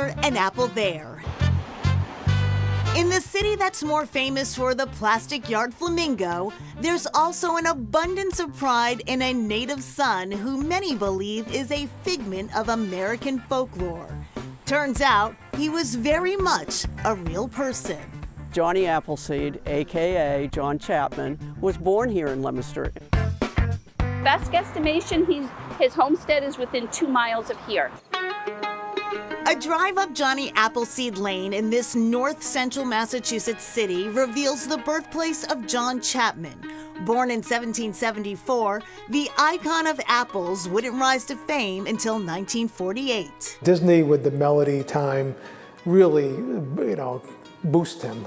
here, an apple there. In the city that's more famous for the plastic yard flamingo, there's also an abundance of pride in a native son who many believe is a figment of American folklore. Turns out he was very much a real person. Johnny Appleseed, AKA John Chapman, was born here in Leominster. Best guesstimation, his homestead is within 2 miles of here. A drive up Johnny Appleseed Lane in this north central Massachusetts city reveals the birthplace of John Chapman. Born in 1774, the icon of apples wouldn't rise to fame until 1948. Disney, with the Melody Time, really, boost him.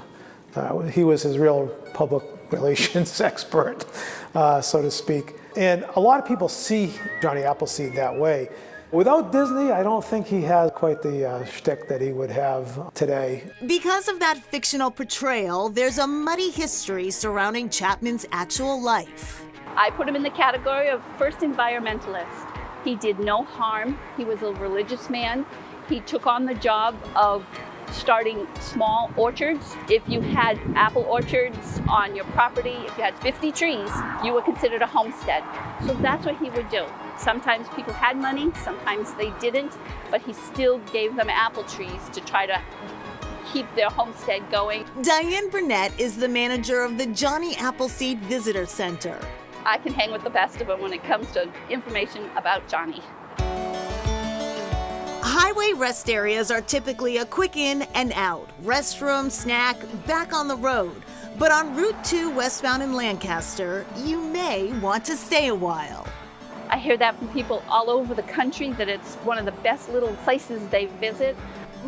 He was his real public relations expert, so to speak. And a lot of people see Johnny Appleseed that way. Without Disney, I don't think he has quite the shtick that he would have today. Because of that fictional portrayal, there's a muddy history surrounding Chapman's actual life. I put him in the category of first environmentalist. He did no harm. He was a religious man. He took on the job of starting small orchards. If you had apple orchards on your property, if you had 50 trees, you were considered a homestead. So that's what he would do. Sometimes people had money, sometimes they didn't, but he still gave them apple trees to try to keep their homestead going. Diane Burnett is the manager of the Johnny Appleseed Visitor Center. I can hang with the best of them when it comes to information about Johnny. Highway rest areas are typically a quick in and out, restroom, snack, back on the road. But on Route 2 westbound in Lancaster, you may want to stay a while. I hear that from people all over the country, that it's one of the best little places they visit.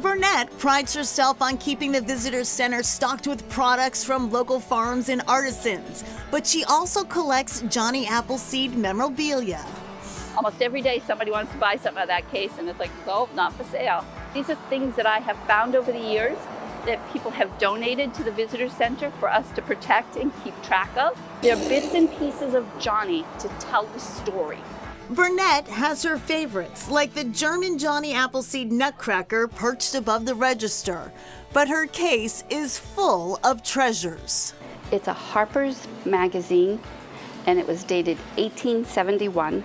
Burnett prides herself on keeping the visitor center stocked with products from local farms and artisans, but she also collects Johnny Appleseed memorabilia. Almost every day somebody wants to buy something out of that case, and it's like, oh, not for sale. These are things that I have found over the years that people have donated to the visitor center for us to protect and keep track of. They're bits and pieces of Johnny to tell the story. Burnett has her favorites, like the German Johnny Appleseed Nutcracker perched above the register, but her case is full of treasures. It's a Harper's magazine, and it was dated 1871,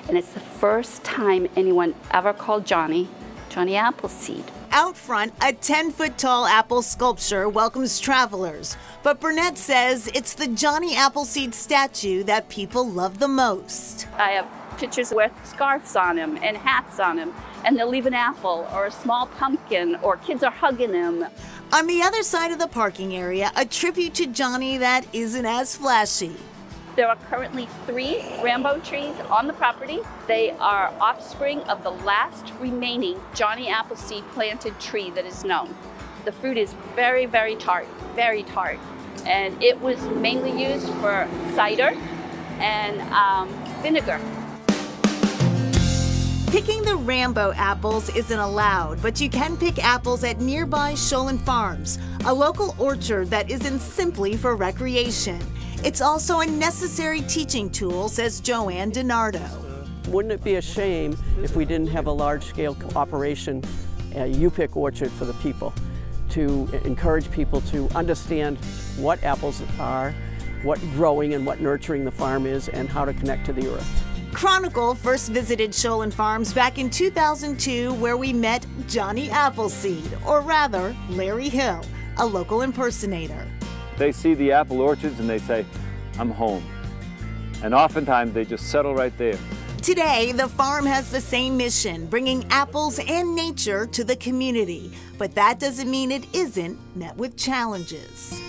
and it's the first time anyone ever called Johnny Appleseed. Out front, a 10-foot-tall apple sculpture welcomes travelers, but Burnett says it's the Johnny Appleseed statue that people love the most. I have pictures with scarves on him and hats on him, and they'll leave an apple or a small pumpkin, or kids are hugging him. On the other side of the parking area, a tribute to Johnny that isn't as flashy. There are currently 3 Rambo trees on the property. They are offspring of the last remaining Johnny Appleseed planted tree that is known. The fruit is very, very tart, and it was mainly used for cider and vinegar. Picking the Rambo apples isn't allowed, but you can pick apples at nearby Sholin Farms, a local orchard that isn't simply for recreation. It's also a necessary teaching tool, says Joanne DiNardo. Wouldn't it be a shame if we didn't have a large-scale operation, a U-Pick orchard for the people, to encourage people to understand what apples are, what growing and what nurturing the farm is, and how to connect to the earth. Chronicle first visited Sholin Farms back in 2002, where we met Johnny Appleseed, or rather, Larry Hill, a local impersonator. They see the apple orchards and they say, I'm home. And oftentimes they just settle right there. Today, the farm has the same mission, bringing apples and nature to the community. But that doesn't mean it isn't met with challenges.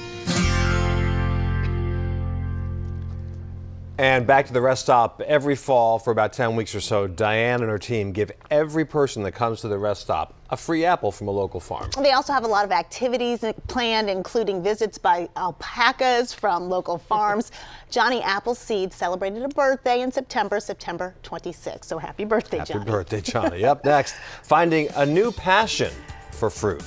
And back to the rest stop. Every fall for about 10 weeks or so, Diane and her team give every person that comes to the rest stop a free apple from a local farm. They also have a lot of activities planned, including visits by alpacas from local farms. Johnny Appleseed celebrated a birthday in September 26th. So happy birthday, Johnny. Happy birthday, Johnny. Up next, finding a new passion for fruit.